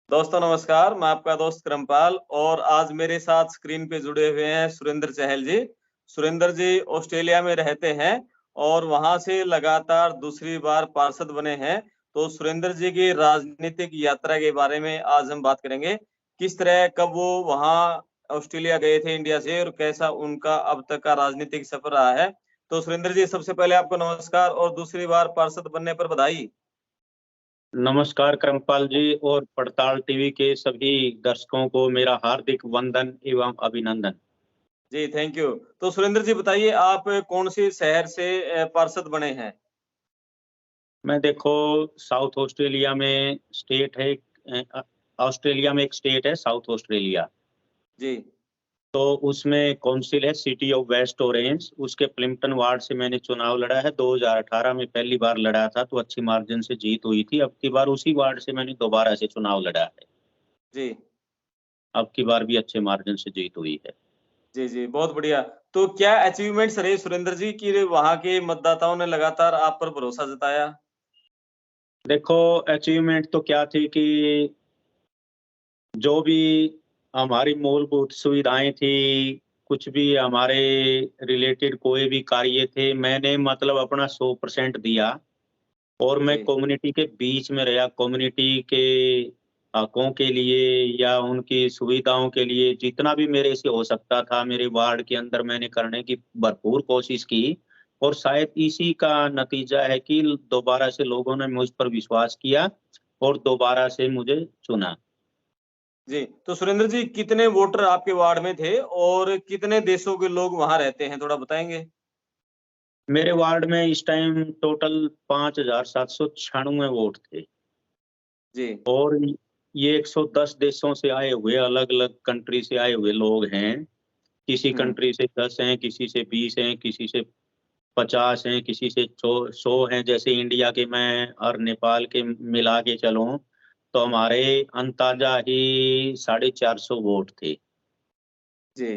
दोस्तों नमस्कार, मैं आपका दोस्त क्रमपाल और आज मेरे साथ स्क्रीन पे जुड़े हुए हैं सुरेंद्र चहल जी। सुरेंद्र जी ऑस्ट्रेलिया में रहते हैं और वहां से लगातार दूसरी बार पार्षद बने हैं। तो सुरेंद्र जी की राजनीतिक यात्रा के बारे में आज हम बात करेंगे। किस तरह कब वो वहां ऑस्ट्रेलिया गए थे इंडिया से और कैसा उनका अब तक का राजनीतिक सफर रहा है। तो सुरेंद्र जी सबसे पहले आपको नमस्कार और दूसरी बार पार्षद बनने पर बधाई। नमस्कार करमपाल जी और पड़ताल टीवी के सभी दर्शकों को मेरा हार्दिक वंदन एवं अभिनंदन। जी थैंक यू। तो सुरेंद्र जी बताइए आप कौन से शहर से पार्षद बने हैं? मैं देखो साउथ ऑस्ट्रेलिया में स्टेट है ऑस्ट्रेलिया में एक स्टेट है साउथ ऑस्ट्रेलिया। जी। तो उसमें काउंसिल है सिटी ऑफ वेस्ट ऑरेंज। उसके प्लिम्पटन वार्ड से मैंने चुनाव लड़ा है। 2018 में पहली बार लड़ा था तो अच्छी मार्जिन से जीत हुई थी। अब की बार उसी वार्ड से मैंने दोबारा से चुनाव लड़ा है। जी। अब की बार भी अच्छे मार्जिन से जीत हुई है। जी, जी, बहुत बढ़िया। तो क्या अचीवमेंट्स रहे सुरेंद्र जी कि वहाँ के मतदाताओं ने लगातार आप पर भरोसा जताया? देखो अचीवमेंट तो क्या थी कि जो भी हमारी मूलभूत सुविधाएं थी, कुछ भी हमारे रिलेटेड कोई भी कार्य थे, मैंने मतलब अपना 100% दिया। और मैं जी, कम्युनिटी के बीच में रहा। कम्युनिटी के हकों के लिए या उनकी सुविधाओं के लिए जितना भी मेरे से हो सकता था मेरे वार्ड के अंदर मैंने करने की भरपूर कोशिश की। और शायद इसी का नतीजा है कि दोबारा से लोगों ने मुझ पर विश्वास किया और दोबारा से मुझे चुना। जी। तो सुरेंद्र जी कितने वोटर आपके वार्ड में थे और कितने देशों के लोग वहाँ रहते हैं, थोड़ा बताएँगे? मेरे वार्ड में इस टाइम टोटल 5,796 वोट थे। जी। और ये 110 देशों से आए हुए अलग-अलग कंट्री से आए हुए लोग हैं। किसी हुँ। कंट्री से 10 हैं, किसी से 20 हैं, किसी से 50 हैं, किसी से 100 हैं। जैसे इंडिया के मैं और नेपाल के मिला के चलूँ तो हमारे अंदाज़ा ही 450 वोट थे। जी।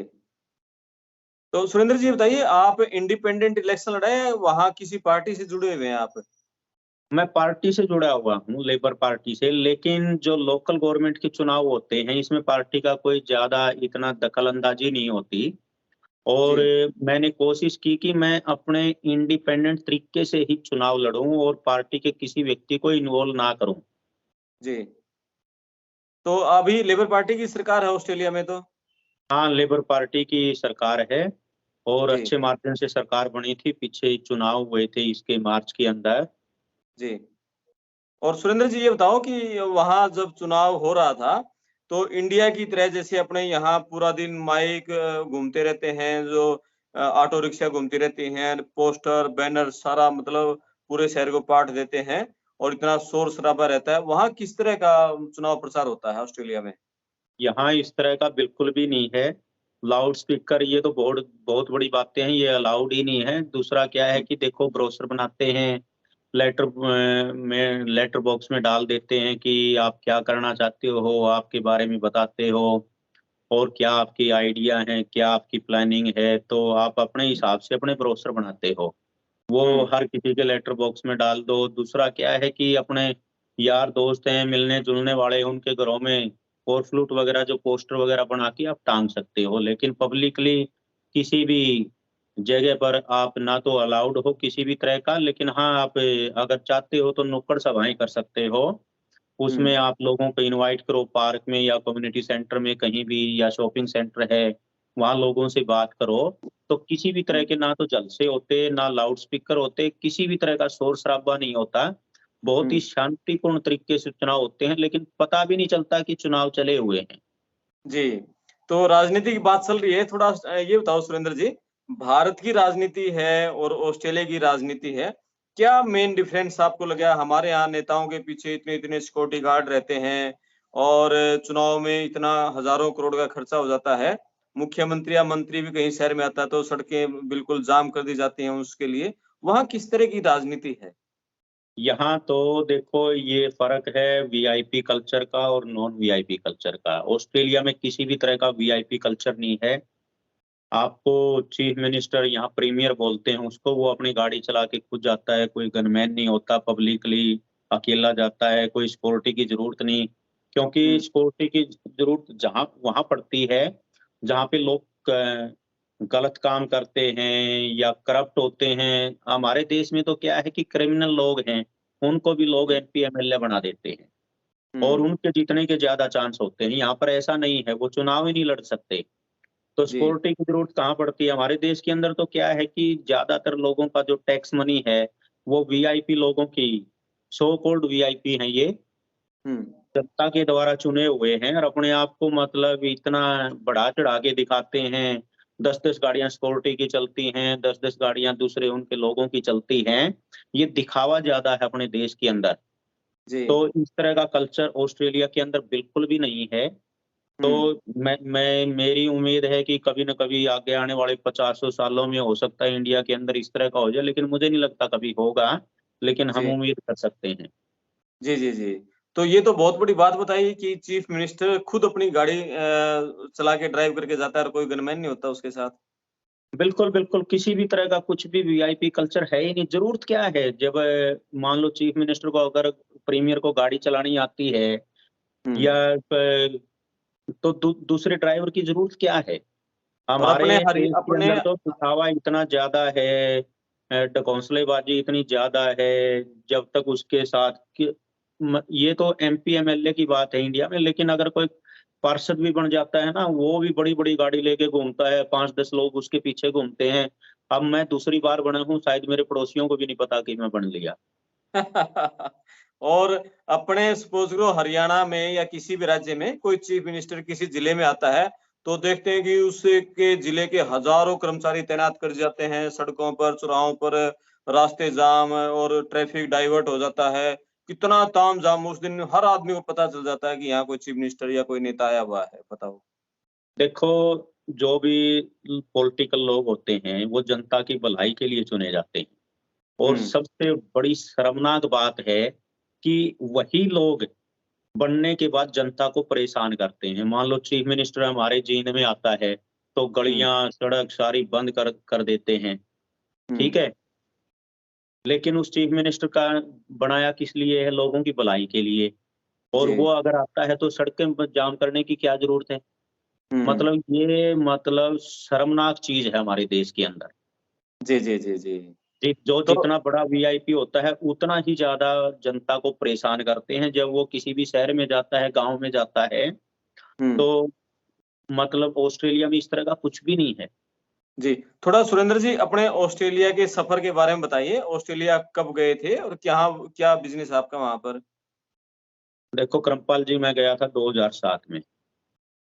तो सुरेंद्र जी बताइए आप इंडिपेंडेंट इलेक्शन लड़े हैं, वहाँ किसी पार्टी से जुड़े हुए हैं आप? मैं पार्टी से जुड़ा हुआ हूँ, लेबर पार्टी से, लेकिन जो लोकल गवर्नमेंट के चुनाव होते हैं, इसमें पार्टी का कोई ज़्यादा इतना दखल-अंदाज़ी नहीं होती। और जी। मैंने कोशिश की कि मैं अपने इंडिपेंडेंट तरीके से ही चुनाव लड़ूँ और पार्टी के किसी व्यक्ति को इन्वॉल्व ना करूँ। जी। तो अभी लेबर पार्टी की सरकार है ऑस्ट्रेलिया में तो? हाँ, लेबर पार्टी की सरकार है और जी। अच्छे मार्जिन से सरकार बनी थी। पीछे चुनाव हुए थे इसके मार्च के अंदर। जी। और सुरेंद्र जी ये बताओ कि वहाँ जब चुनाव हो रहा था, तो इंडिया की तरह जैसे अपने यहाँ पूरा दिन माइक घूमते रहते हैं, जो ऑटो रिक्शा घूमती रहती हैं, पोस्टर, बैनर सारा मतलब पूरे शहर को पाट देते हैं और इतना शोर-शराबा रहता है। वहाँ किस तरह का चुनाव प्रचार होता है ऑस्ट्रेलिया में? यहाँ इस तरह का बिल्कुल भी नहीं है। लाउड स्पीकर ये तो बहुत बहुत बड़ी बातें हैं, ये अलाउड ही नहीं है। दूसरा क्या है हुँ, कि देखो ब्रोशर बनाते हैं, लेटर बॉक्स में डाल देते हैं कि आप क्या करना चाहते हो, आपके बारे में बताते हो और क्या आपकी आइडिया है, क्या आपकी प्लानिंग है, तो आप अपने हिसाब से अपने ब्रोशर बनाते हो। वो हुँ, हर किसी के लेटर बॉक्स में डाल दो। दूसरा क्या है कि अपने यार दोस्त हैं, मिलने-जुलने वाले उनके घरों में और फ्लूट वगैरह जो पोस्टर वगैरह बना के आप टांग सकते हो। लेकिन पब्लिकली किसी भी जगह पर आप ना तो अलाउड हो किसी भी तरह का, लेकिन हाँ, आप अगर चाहते हो तो नुक्कड़ सभाएँ कर सकते हो। हुँ, उसमें आप लोगों को इनवाइट करो पार्क में या कम्युनिटी सेंटर में कहीं भी या शॉपिंग सेंटर है, वहाँ लोगों से बात करो। तो किसी भी तरह हुँ, के ना तो जलसे होते, ना लाउड स्पीकर होते, किसी भी तरह का शोर-शराबा नहीं होता। बहुत ही हुँ। शांतिपूर्ण तरीके से चुनाव होते हैं, लेकिन पता भी नहीं चलता कि चुनाव चले हुए हैं। जी, तो राजनीति की बात चल रही है, थोड़ा ये बताओ सुरेंद्र जी, भारत की राजनीति है और ऑस्ट्रेलिया की राजनीति है, क्या मेन डिफरेंस आपको लगा? हमारे यहाँ नेताओं के पीछे इतने-इतने सिक्योरिटी गार्ड रहते हैं और चुनाव में इतना हज़ारों करोड़ का खर्चा हो जाता है। मुख्यमंत्री या मंत्री भी कहीं शहर में आता है तो सड़कें बिल्कुल जाम कर दी जाती हैं उसके लिए। वहाँ किस तरह की राजनीति है? यहाँ तो देखो ये फ़र्क है वीआईपी कल्चर का और नॉन वीआईपी कल्चर का। ऑस्ट्रेलिया में किसी भी तरह का वीआईपी कल्चर नहीं है। आपको चीफ मिनिस्टर यहाँ प्रीमियर बोलते हैं उसको, वो अपनी गाड़ी चला के खुद जाता है, कोई गनमैन नहीं होता, पब्लिकली अकेला जाता है, कोई सिक्योरिटी की ज़रूरत नहीं। क्योंकि सिक्योरिटी की जरूरत जहां वहां पड़ती है जहां पे लोग गलत काम करते हैं या करप्ट होते हैं। हमारे देश में तो क्या है कि क्रिमिनल लोग हैं, उनको भी लोग एमपी एमएलए बना देते हैं और उनके जीतने के ज्यादा चांस होते हैं। यहाँ पर ऐसा नहीं है, वो चुनाव ही नहीं लड़ सकते। तो जी सिक्योरिटी की जरूरत कहाँ पड़ती है? हमारे देश के अंदर तो क्या है कि ज्यादातर लोगों का जो टैक्स मनी है वो वीआईपी लोगों की, सो कॉल्ड वीआईपी हैं ये, हम्म जनता के द्वारा चुने हुए हैं और अपने आप को मतलब इतना बढ़ा चढ़ा के दिखाते हैं। 10-10 गाड़ियां सिक्योरिटी की चलती हैं, 10-10 गाड़ियां दूसरे उनके लोगों की चलती हैं। ये दिखावा ज्यादा है अपने देश के अंदर। जी तो इस तरह का कल्चर ऑस्ट्रेलिया के अंदर बिल्कुल भी नहीं है। तो हम्म मैं मेरी उम्मीद है कि कभी न कभी आगे आने वाले 50 सालों में हो सकता है इंडिया के अंदर इस तरह का हो जाए, लेकिन मुझे नहीं लगता कभी होगा, लेकिन हम जी उम्मीद कर सकते हैं। जी जी जी। तो ये तो बहुत बड़ी बात बताई कि चीफ मिनिस्टर खुद अपनी गाड़ी चला के ड्राइव करके जाता है और कोई गनमैन नहीं होता उसके साथ। बिल्कुल, बिल्कुल, किसी भी तरह का कुछ भी वीआईपी कल्चर है ही नहीं। ज़रूरत क्या है? जब मान लो चीफ मिनिस्टर को अगर प्रीमियर को गाड़ी चलानी आती है या हम्म प तो दूसरे ड्राइवर की ज़रूरत क्या है? और हमारे देश के अपने अंदर तो दिखावा इतना ज़्यादा है, ढकोसलेबाज़ी इतनी ज़्यादा है, जब तक उसके साथ कि ये तो एमपी एमएलए की बात है इंडिया में, लेकिन अगर कोई पार्षद भी बन जाता है ना, वो भी बड़ी-बड़ी गाड़ी लेके घूमता है, 5-10 लोग उसके पीछे घूमते हैं। अब मैं दूसरी बार बना हूँ, शायद मेरे पड़ोसियों को भी नहीं पता कि मैं बन लिया। और अपने सपोज करो हरियाणा में या किसी भी राज्य में कोई चीफ मिनिस्टर किसी जिले में आता है तो देखते हैं कि उसके जिले के हजारों कर्मचारी तैनात कर जाते हैं सड़कों पर चौराहों पर, रास्ते जाम और ट्रैफिक डाइवर्ट हो जाता है। कितना तामझाम उस दिन हर आदमी को पता चल जाता है कि यहाँ कोई चीफ मिनिस्टर या कोई नेता आया हुआ है। बताओ। देखो, जो भी पॉलिटिकल लोग होते हैं, वो जनता की भलाई के लिए चुने जाते हैं और हम्म सबसे बड़ी शर्मनाक बात है कि वही लोग बनने के बाद जनता को परेशान करते हैं। मान लो चीफ मिनिस्टर हमारे जींद में आता है, तो हम्म गलियां, सड़क सारी बंद कर देते हैं, ठीक हम्म है? लेकिन उस चीफ मिनिस्टर का बनाया किस लिए है? लोगों की भलाई के लिए। और जी वो अगर आता है तो सड़कें जाम करने की क्या ज़रूरत है? हम्म मतलब ये मतलब शर्मनाक चीज़ है हमारे देश के अंदर। जी जी जी जी। जो तो जितना बड़ा वीआईपी होता है, उतना ही ज़्यादा जनता को परेशान करते हैं। जब वो किसी भी शहर में जाता है, गाँव में जाता है, हम्म तो मतलब ऑस्ट्रेलिया में इस तरह का कुछ भी नहीं है। जी, थोड़ा सुरेंद्र जी अपने ऑस्ट्रेलिया के सफर के बारे में बताइए। ऑस्ट्रेलिया कब गए थे और क्या क्या बिजनेस है आपका वहाँ पर? देखो करमपाल जी, मैं गया था 2007 में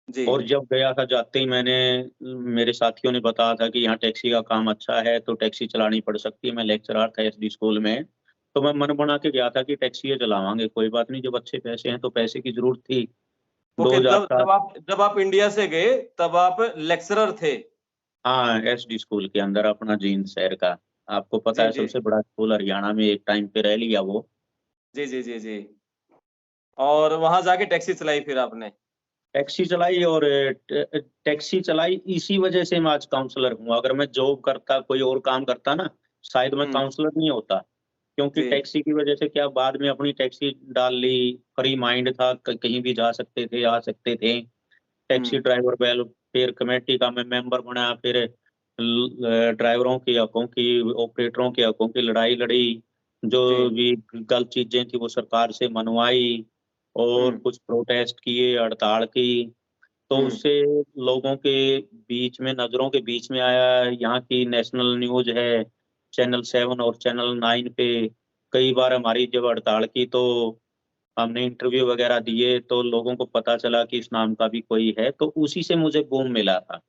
जी। और जब गया था जाते ही मेरे साथियों ने बताया था कि यहाँ टैक्सी का काम अच्छा है, तो टैक्सी चलानी पड़ सकती है। मैं लेक्चरर था एसडी स्कूल में, तो मैं मन बना के गया था कि टैक्सी ही चलावांगे, कोई बात नहीं, जब अच्छे पैसे हैं तो पैसे की ज़रूरत थी। ओके, तब 2007। जब आप इंडिया से गए तब आप लेक्चरर थे? हाँ, एसडी स्कूल के अंदर अपना जींद शहर का। आपको पता जी, है जी। सबसे बड़ा स्कूल हरियाणा में एक टाइम पे रह लिया वो। जी, जी, जी, जी। और वहाँ जाके टैक्सी चलाई फिर आपने? टैक्सी चलाई और टैक्सी चलाई इसी वजह से मैं आज काउंसलर हूँ। अगर मैं जॉब करता, कोई और काम करता ना, शायद मैं हुँ, काउंसलर नहीं होता। क्योंकि जी। टैक्सी की वजह से क्या बाद में अपनी टैक्सी डाल ली, फ्री माइंड था, कहीं भी जा सकते थे, आ सकते थे। टैक्सी हुँ, ड्राइवर फिर कमेटी का मैं मेंबर बना, फिर ड्राइवरों के हकों की, ऑपरेटरों के हकों की लड़ाई लड़ी। जो जी। भी गलत चीज़ें थी वो सरकार से मनवाई और हुँ, कुछ प्रोटेस्ट किए, हड़ताल की। तो हुँ, उससे लोगों के बीच में, नज़रों के बीच में आया। यहाँ की नेशनल न्यूज़ है, चैनल 7 और चैनल 9 पे कई बार हमारी जब हड़ताल की तो हमने इंटरव्यू वगैरह दिए, तो लोगों को पता चला कि इस नाम का भी कोई है, तो उसी से मुझे बूम मिला था। जी,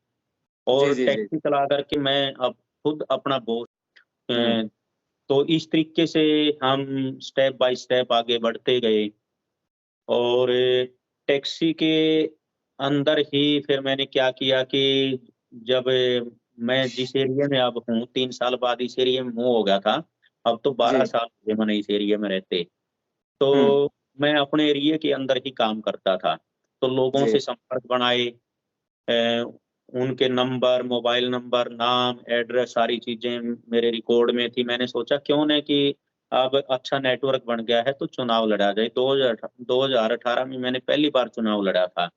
और जी, जी। टैक्सी चला कर के मैं अब खुद अपना बॉस। हुँ, अ, तो इस तरीके से हम स्टेप बाय स्टेप आगे बढ़ते गए और टैक्सी के अंदर ही फिर मैंने क्या किया कि जब मैं जिस एरिया में अब हूँ, 3 साल बाद इस एरिया में मूव हो गया था। अब तो 12 जी। साल हो गए मैंने इस एरिया में रहते। हुँ, तो मैं अपने एरिया के अंदर ही काम करता था। तो लोगों जी। से संपर्क बनाए, अ, उनके नंबर, मोबाइल नंबर, नाम, एड्रेस सारी चीज़ें मेरे रिकॉर्ड में थी। मैंने सोचा क्यों ना कि अब अच्छा नेटवर्क बन गया है तो चुनाव लड़ा जाए। 2018 में मैंने पहली बार चुनाव लड़ा था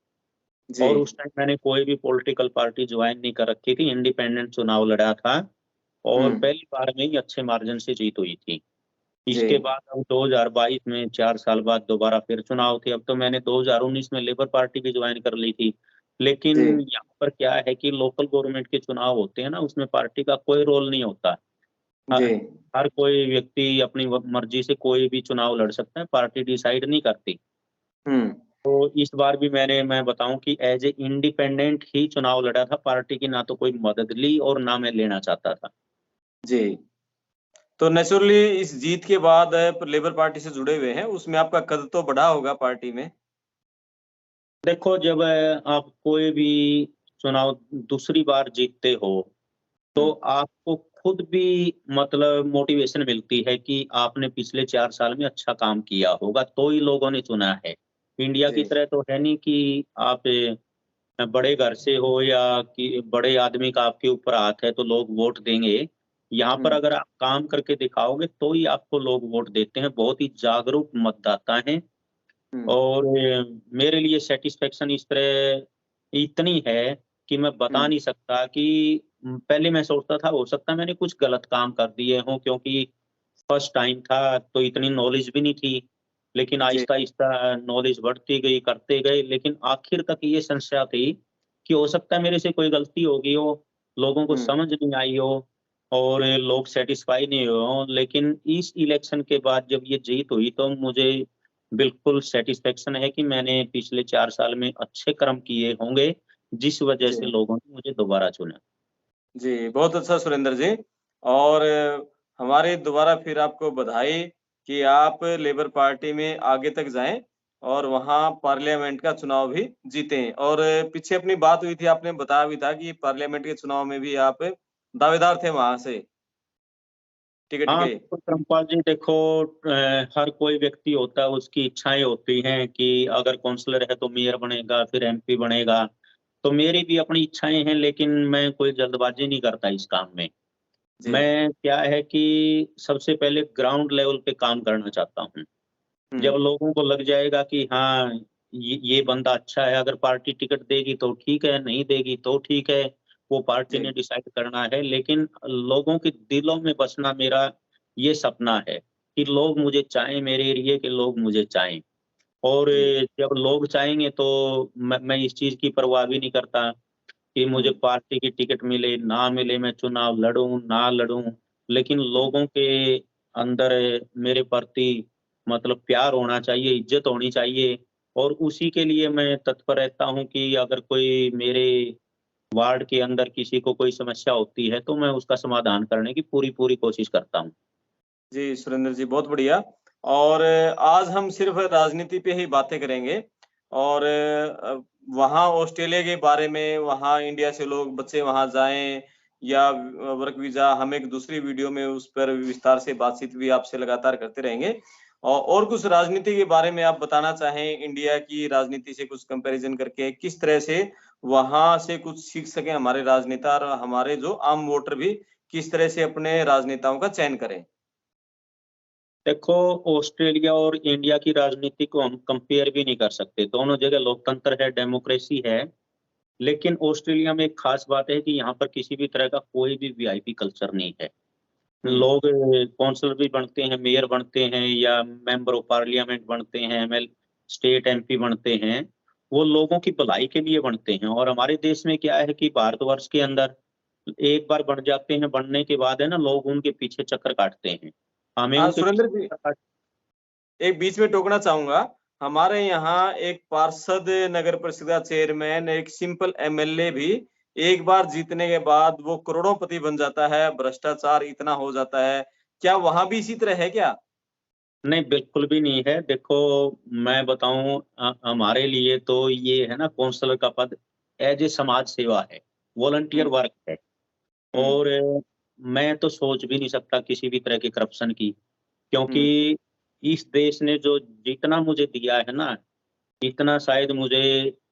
जी, और उस टाइम मैंने कोई भी पॉलिटिकल पार्टी ज्वाइन नहीं कर रखी थी, इंडिपेंडेंट चुनाव लड़ा था और हम्म, पहली बार में ही अच्छे मार्जिन से जीत हुई थी। जी, इसके बाद अब 2022 में 4 साल बाद दोबारा फिर चुनाव थे। अब तो मैंने 2019 में लेबर पार्टी भी ज्वाइन कर ली थी। लेकिन जी, यहाँ पर क्या है कि लोकल गवर्नमेंट के चुनाव होते हैं ना, उसमें पार्टी का कोई रोल नहीं होता। ह जी, हर कोई व्यक्ति अपनी व मर्ज़ी से कोई भी चुनाव लड़ सकता है, पार्टी डिसाइड नहीं करती। हम्म, तो इस बार भी मैं बताऊँ कि ऐज़ ए इंडिपेंडेंट ही चुनाव लड़ा था, पार्टी की ना तो कोई मदद ली और ना मैं लेना चाहता था। जी। तो नेचुरली इस जीत के बाद लेबर पार्टी से जुड़े हुए हैं, उसमें आपका कद तो बढ़ा होगा पार्टी में? देखो, जब आप कोई भी चुनाव दूसरी बार जीतते हो, तो हुँ, आपको खुद भी मतलब मोटिवेशन मिलती है कि आपने पिछले 4 साल में अच्छा काम किया होगा, तो ही लोगों ने चुना है। इंडिया की जी, तरह तो है नहीं कि आप बड़े घर से हो या कि बड़े आदमी का आपके ऊपर हाथ है, तो लोग वोट देंगे। यहाँ पर हुँ, अगर आप काम करके दिखाओगे, तो ही आपको लोग वोट देते हैं। बहुत ही जागरूक मतदाता हैं। हुँ, और मेरे लिए सैटिस्फैक्शन इस तरह इतनी है कि मैं बता हुँ, नहीं सकता कि पहले मैं सोचता था हो सकता है मैंने कुछ गलत काम कर दिए हों क्योंकि फर्स्ट टाइम था तो इतनी नॉलेज भी नहीं थी। लेकिन जी, आहिस्ता-आहिस्ता नॉलेज बढ़ती गई, करते गए लेकिन आखिर तक ये संशय थी कि हो सकता है मेरे से कोई गलती हो गई हो, लोगों को हुँ, समझ नहीं आई हो और लोग सैटिस्फाई नहीं हुए हों। लेकिन इस इलेक्शन के बाद जब ये जीत हुई तो मुझे बिल्कुल सैटिस्फैक्शन है कि मैंने पिछले 4 साल में अच्छे कर्म किए होंगे, जिस वजह जी, से लोगों ने मुझे दोबारा चुना। जी, बहुत अच्छा सुरेंद्र जी। और हमारी दोबारा फिर आपको बधाई कि आप लेबर पार्टी में आगे तक जाएँ और वहाँ पार्लियामेंट का चुनाव भी जीतें। और पीछे अपनी बात हुई थी, आपने बताया भी था कि पार्लियामेंट के चुनाव में भी आप दावेदार थे वहाँ से, टिकट हाँ, के। बिल्कुल धर्मपाल जी देखो हर कोई व्यक्ति होता है, उसकी इच्छाएँ होती हैं कि अगर काउंसलर है तो मेयर बनेगा, फिर एमपी बनेगा। तो मेरी भी अपनी इच्छाएँ हैं लेकिन मैं कोई जल्दबाज़ी नहीं करता इस काम में। जी, मैं क्या है कि सबसे पहले ग्राउंड लेवल पे काम करना चाहता हूँ। हुँ, जब लोगों को लग जाएगा कि हाँ, ये बंदा अच्छा है, अगर पार्टी टिकट देगी तो ठीक है, नहीं देगी तो ठीक है, वो पार्टी जी, ने डिसाइड करना है। लेकिन लोगों के दिलों में बसना मेरा ये सपना है कि लोग मुझे चाहें, मेरे एरिये के लोग मुझे चाहें। और जी, जब लोग चाहेंगे तो मैं इस चीज़ की परवाह भी नहीं करता कि मुझे हुँ, पार्टी की टिकट मिले, ना मिले, मैं चुनाव लड़ूँ, ना लड़ूँ। लेकिन हुँ, लोगों के अंदर मेरे प्रति मतलब प्यार होना चाहिए, इज़्ज़त होनी चाहिए और उसी के लिए मैं तत्पर रहता हूँ कि अगर कोई मेरे वार्ड के अंदर किसी को कोई समस्या होती है, तो मैं उसका समाधान करने की पूरी-पूरी कोशिश करता हूँ। जी, सुरेंद्र जी, बहुत बढ़िया। और आज हम सिर्फ़ राजनीति पे ही बातें करेंगे और वहाँ ऑस्ट्रेलिया के बारे में, वहाँ इंडिया से लोग बच्चे वहाँ जाएँ या वर्क वीज़ा, हम एक दूसरी वीडियो में उस पर विस्तार से बातचीत भी आपसे लगातार करते रहेंगे। और कुछ राजनीति के बारे में आप बताना चाहें, इंडिया की राजनीति से कुछ कंपैरिज़न करके, किस तरह से वहाँ से कुछ सीख सकें हमारे राजनेता और हमारे जो आम वोटर भी किस तरह से अपने राजनेताओं का चयन करें? देखो, ऑस्ट्रेलिया और इंडिया की राजनीति को हम कंपेयर भी नहीं कर सकते। दोनों जगह लोकतंत्र है, डेमोक्रेसी है, लेकिन ऑस्ट्रेलिया में एक ख़ास बात है कि यहाँ पर किसी भी तरह का कोई भी वीआईपी कल्चर नहीं है। हुँ, लोग काउंसलर भी बनते हैं, मेयर बनते हैं या मेंबर ऑफ पार्लियामेंट बनते हैं, स्टेट एमपी बनते हैं, वो लोगों की भलाई के लिए बनते हैं और हमारे देश में क्या है कि भारतवर्ष के अंदर एक बार बन जाते हैं, बनने के बाद है ना लोग उनके पीछे चक्कर काटते हैं। हमें हाँ, उनके सुरेंद्र पीछे जी, चक्कर काट एक बीच में टोकना चाहूँगा। हमारे यहाँ एक पार्षद, नगर परिषद का चेयरमैन, एक सिंपल एमएलए भी एक बार जीतने के बाद वो करोड़पति बन जाता है, भ्रष्टाचार इतना हो जाता है। क्या वहाँ भी इसी तरह है क्या? नहीं, बिल्कुल भी नहीं है। देखो, मैं बताऊँ हमारे लिए तो ये है ना काउंसलर का पद एज़ ए समाज सेवा है, वॉलंटियर हुँ, वर्क है हुँ, और मैं तो सोच भी नहीं सकता किसी भी तरह के करप्शन की, हुँ, क्योंकि इस देश ने जो जितना मुझे दिया है ना, इतना शायद मुझे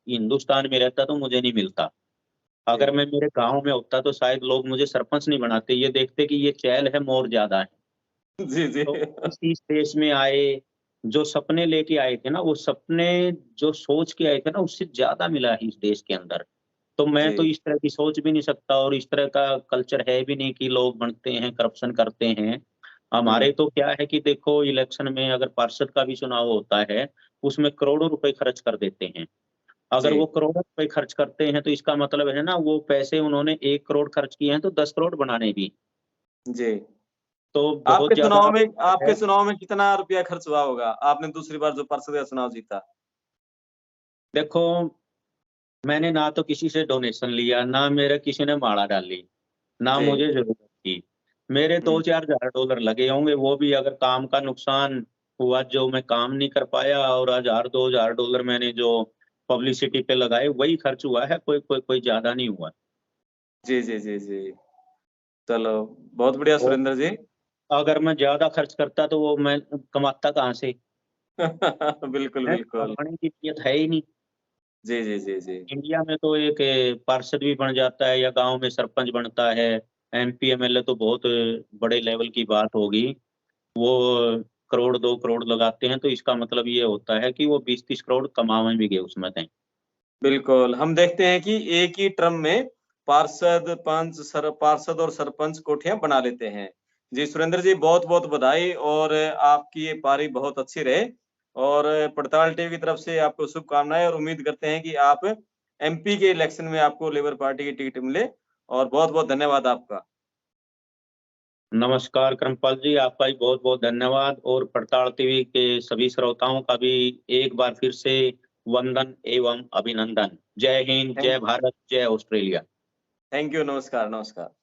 हिंदुस्तान में रहता तो मुझे नहीं मिलता। जी, अगर मैं मेरे गाँव में होता तो शायद लोग मुझे सरपंच नहीं बनाते, ये देखते कि ये चैल है, मोर ज़्यादा है। जी, जी। तो इस देश में आए, जो सपने लेके आए थे ना, वो सपने जो सोच के आए थे ना, उससे ज़्यादा मिला है इस देश के अंदर। तो मैं तो जी, इस तरह की सोच भी नहीं सकता और इस तरह का कल्चर है भी नहीं कि लोग बनते हैं, करप्शन करते हैं। हुँ, हमारे तो क्या है कि देखो इलेक्शन में अगर पार्षद का भी चुनाव होता है, उसमें करोड़ों रुपए खर्च कर देते हैं। अगर वो जी, करोड़ों रुपए खर्च करते हैं तो इसका मतलब है ना वो पैसे उन्होंने 1 करोड़ खर्च किए हैं तो 10 करोड़ बनाने भी। जी। तो बहुत ज़्यादा आपके है। चुनाव में कितना रुपया खर्च हुआ होगा? आपने दूसरी बार जो पार्षद का चुनाव जीता? देखो, मैंने ना तो किसी से डोनेशन लिया, ना मेरे किसी ने माला डाली, ना जी, मुझे ज़रूरत थी। मेरे हुँ, 2-4 हज़ार डॉलर लगे होंगे, वो भी अगर काम का नुकसान हुआ जो मैं काम नहीं कर पाया और 1000-2000 डॉलर मैंने जो पब्लिसिटी पे लगाए, वही खर्च हुआ है, कोई ज़्यादा नहीं हुआ। जी, जी, जी, जी। चलो, बहुत बढ़िया और सुरेंद्र जी। अगर मैं ज़्यादा खर्च करता तो वो मैं कमाता कहाँ से? बिल्कुल, है, बिल्कुल। कमाने की नीयत है ही नहीं। जी, जी, जी, जी। इंडिया में तो एक पार्षद भी बन जाता है या गाँव में सरपंच बनता है, एमपी, एमएलए तो बहुत बड़े लेवल की बात होगी। वो करोड़ 2 करोड़ लगाते हैं, तो इसका मतलब ये होता है कि वो 20-30 करोड़ कमाने भी गए उसमें से। बिल्कुल, हम देखते हैं कि एक ही टर्म में पार्षद और सरपंच कोठियाँ बना लेते हैं। जी, सुरेंद्र जी बहुत-बहुत बधाई और आपकी ये पारी बहुत अच्छी रहे और पड़ताल टीवी की तरफ से आपको शुभकामनाएँ और उम्मीद करते हैं कि आप एमपी के इलेक्शन में आपको लेबर पार्टी की टिकट मिले और बहुत-बहुत धन्यवाद आपका। नमस्कार कृपाल जी, आपका भी बहुत-बहुत धन्यवाद और पड़ताल टीवी के सभी श्रोताओं का भी एक बार फिर से वंदन एवं अभिनंदन। जय हिंद, थैंक जय भारत, जय ऑस्ट्रेलिया। थैंक यू, नमस्कार, नमस्कार।